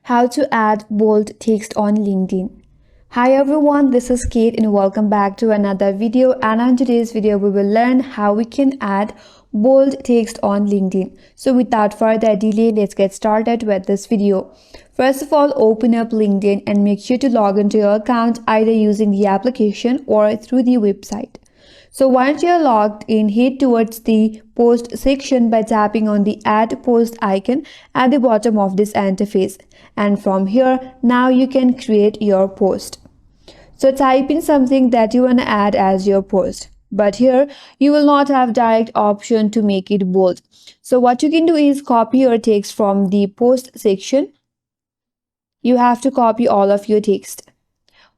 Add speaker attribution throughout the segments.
Speaker 1: How to add bold text on LinkedIn. Hi everyone, this is Kate and welcome back to another video, and on today's video we will learn how we can add bold text on LinkedIn. So without further delay, let's get started with this video. First of all, open up LinkedIn and make sure to log into your account either using the application or through the website. So once you're logged in, head towards the post section by tapping on the add post icon at the bottom of this interface. And from here, now you can create your post. So type in something that you want to add as your post. But here, you will not have direct option to make it bold. So what you can do is copy your text from the post section. You have to copy all of your text.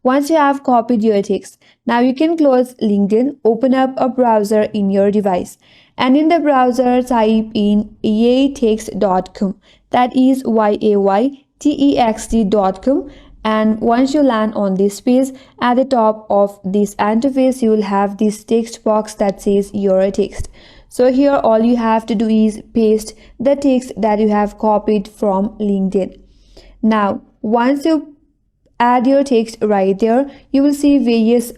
Speaker 1: Once you have copied your text, now you can close LinkedIn, open up a browser in your device, and in the browser type in YAText.com, that is YAYTEXT.com, and once you land on this page, at the top of this interface you will have this text box that says your text. So here all you have to do is paste the text that you have copied from LinkedIn. Now once you add your text right there, you will see various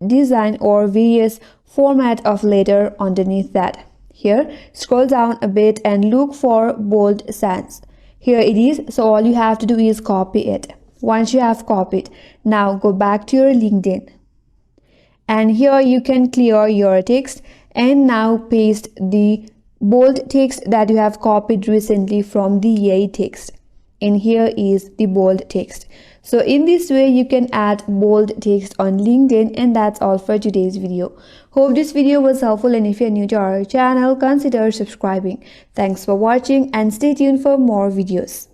Speaker 1: design or various format of letter underneath that. Here, scroll down a bit and look for bold sans. Here it is, so all you have to do is copy it. Once you have copied, now go back to your LinkedIn. And here you can clear your text and now paste the bold text that you have copied recently from the YAText. And here is the bold text. So in this way you can add bold text on LinkedIn, and that's all for today's video. Hope this video was helpful, and if you're new to our channel, consider subscribing. Thanks for watching and stay tuned for more videos.